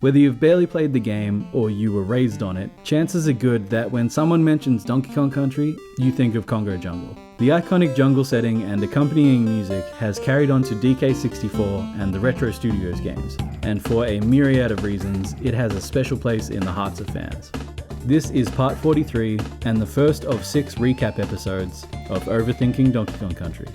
Whether you've barely played the game or you were raised on it, chances are good that when someone mentions Donkey Kong Country, you think of Kongo Jungle. The iconic jungle setting and accompanying music has carried on to DK64 and the Retro Studios games, and for a myriad of reasons, it has a special place in the hearts of fans. This is part 43 and the first of 6 recap episodes of Overthinking Donkey Kong Country.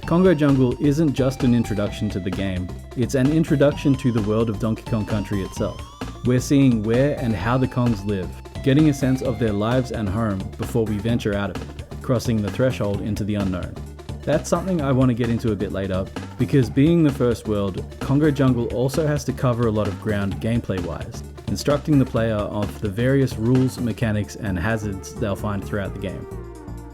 Kongo Jungle isn't just an introduction to the game, it's an introduction to the world of Donkey Kong Country itself. We're seeing where and how the Kongs live, getting a sense of their lives and home before we venture out of it, crossing the threshold into the unknown. That's something I want to get into a bit later, because being the first world, Kongo Jungle also has to cover a lot of ground gameplay-wise, instructing the player of the various rules, mechanics, and hazards they'll find throughout the game.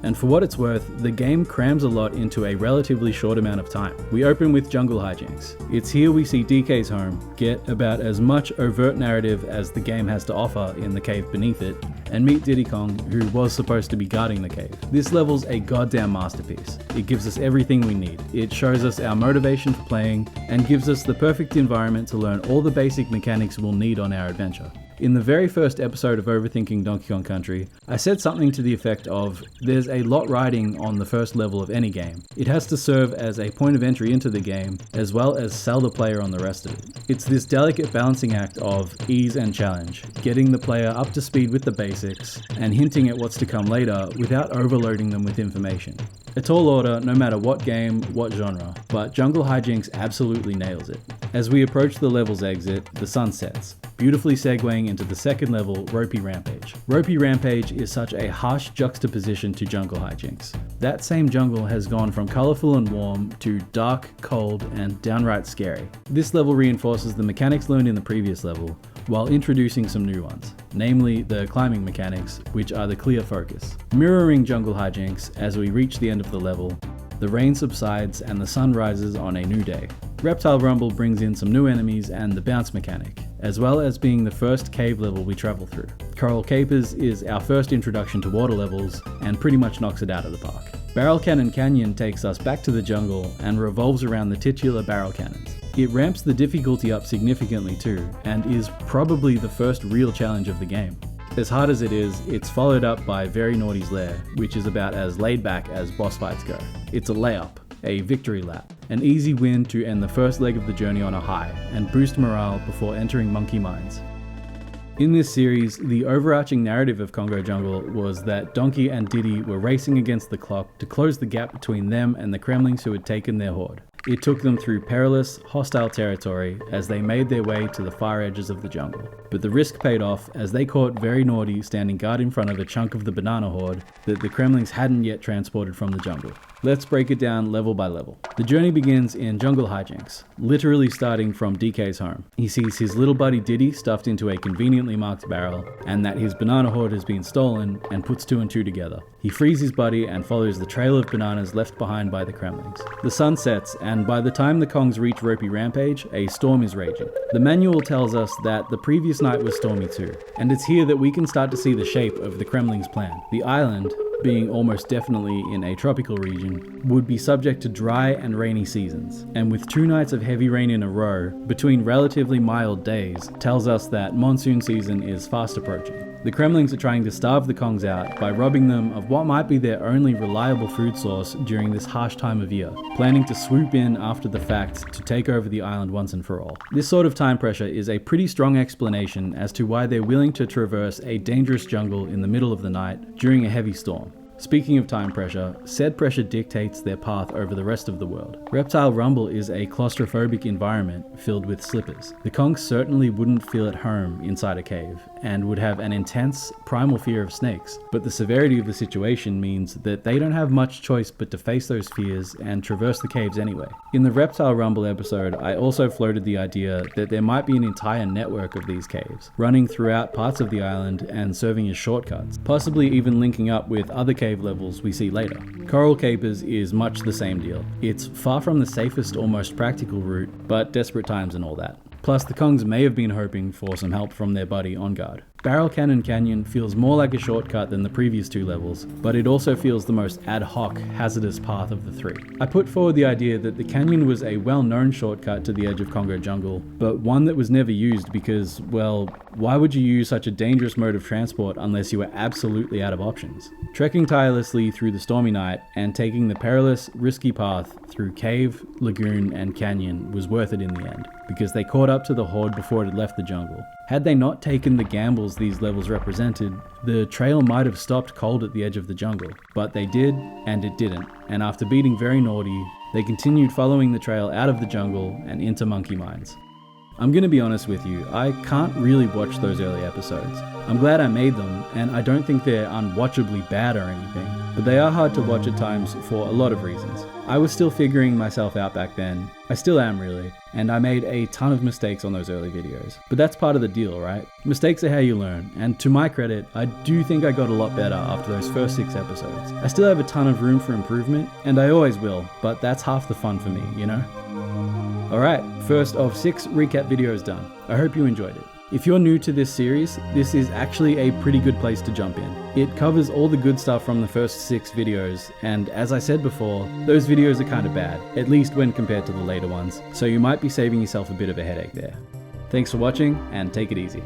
And for what it's worth, the game crams a lot into a relatively short amount of time. We open with jungle hijinks. It's here we see DK's home, get about as much overt narrative as the game has to offer in the cave beneath it, and meet Diddy Kong, who was supposed to be guarding the cave. This level's a goddamn masterpiece. It gives us everything we need. It shows us our motivation for playing, and gives us the perfect environment to learn all the basic mechanics we'll need on our adventure. In the very first episode of Overthinking Donkey Kong Country, I said something to the effect of, there's a lot riding on the first level of any game. It has to serve as a point of entry into the game, as well as sell the player on the rest of it. It's this delicate balancing act of ease and challenge, getting the player up to speed with the basics, and hinting at what's to come later without overloading them with information. A tall order no matter what game, what genre, but Jungle Hijinks absolutely nails it. As we approach the level's exit, the sun sets, beautifully segueing into the second level, Ropey Rampage. Ropey Rampage is such a harsh juxtaposition to Jungle Hijinks. That same jungle has gone from colourful and warm to dark, cold, and downright scary. This level reinforces the mechanics learned in the previous level, while introducing some new ones, namely the climbing mechanics, which are the clear focus. Mirroring Jungle Hijinks, as we reach the end of the level, the rain subsides and the sun rises on a new day. Reptile Rumble brings in some new enemies and the bounce mechanic, as well as being the first cave level we travel through. Coral Capers is our first introduction to water levels and pretty much knocks it out of the park. Barrel Cannon Canyon takes us back to the jungle and revolves around the titular barrel cannons. It ramps the difficulty up significantly too, and is probably the first real challenge of the game. As hard as it is, it's followed up by Very Naughty's Lair, which is about as laid back as boss fights go. It's a layup, a victory lap, an easy win to end the first leg of the journey on a high, and boost morale before entering Monkey Mines. In this series, the overarching narrative of Kongo Jungle was that Donkey and Diddy were racing against the clock to close the gap between them and the Kremlings who had taken their horde. It took them through perilous, hostile territory as they made their way to the far edges of the jungle. But the risk paid off as they caught Very Naughty standing guard in front of a chunk of the banana horde that the Kremlings hadn't yet transported from the jungle. Let's break it down level by level. The journey begins in Jungle Hijinks, literally starting from DK's home. He sees his little buddy Diddy stuffed into a conveniently marked barrel, and that his banana horde has been stolen, and puts 2 and 2 together. He frees his buddy and follows the trail of bananas left behind by the Kremlings. The sun sets, and by the time the Kongs reach Ropey Rampage, a storm is raging. The manual tells us that the previous night was stormy too, and it's here that we can start to see the shape of the Kremlings' plan. The island, being almost definitely in a tropical region, would be subject to dry and rainy seasons, and with 2 nights of heavy rain in a row, between relatively mild days, tells us that monsoon season is fast approaching. The Kremlings are trying to starve the Kongs out by robbing them of what might be their only reliable food source during this harsh time of year, planning to swoop in after the fact to take over the island once and for all. This sort of time pressure is a pretty strong explanation as to why they're willing to traverse a dangerous jungle in the middle of the night during a heavy storm. Speaking of time pressure, said pressure dictates their path over the rest of the world. Reptile Rumble is a claustrophobic environment filled with slippers. The Kongs certainly wouldn't feel at home inside a cave, and would have an intense, primal fear of snakes, but the severity of the situation means that they don't have much choice but to face those fears and traverse the caves anyway. In the Reptile Rumble episode, I also floated the idea that there might be an entire network of these caves, running throughout parts of the island and serving as shortcuts, possibly even linking up with other cave levels we see later. Coral Capers is much the same deal. It's far from the safest or most practical route, but desperate times and all that. Plus, the Kongs may have been hoping for some help from their buddy On Guard. Barrel Cannon Canyon feels more like a shortcut than the previous two levels, but it also feels the most ad hoc, hazardous path of the three. I put forward the idea that the canyon was a well-known shortcut to the edge of Kongo Jungle, but one that was never used because, well, why would you use such a dangerous mode of transport unless you were absolutely out of options? Trekking tirelessly through the stormy night and taking the perilous, risky path through cave, lagoon, and canyon was worth it in the end, because they caught up to the horde before it had left the jungle. Had they not taken the gambles these levels represented, the trail might have stopped cold at the edge of the jungle. But they did, and it didn't, and after beating very naughty, they continued following the trail out of the jungle and into monkey mines. I'm gonna be honest with you, I can't really watch those early episodes. I'm glad I made them, and I don't think they're unwatchably bad or anything, but they are hard to watch at times for a lot of reasons. I was still figuring myself out back then, I still am really, and I made a ton of mistakes on those early videos. But that's part of the deal, right? Mistakes are how you learn, and to my credit, I do think I got a lot better after those first 6 episodes. I still have a ton of room for improvement, and I always will, but that's half the fun for me, you know? Alright, first of 6 recap videos done. I hope you enjoyed it. If you're new to this series, this is actually a pretty good place to jump in. It covers all the good stuff from the first 6 videos, and as I said before, those videos are kind of bad, at least when compared to the later ones, so you might be saving yourself a bit of a headache there. Thanks for watching, and take it easy.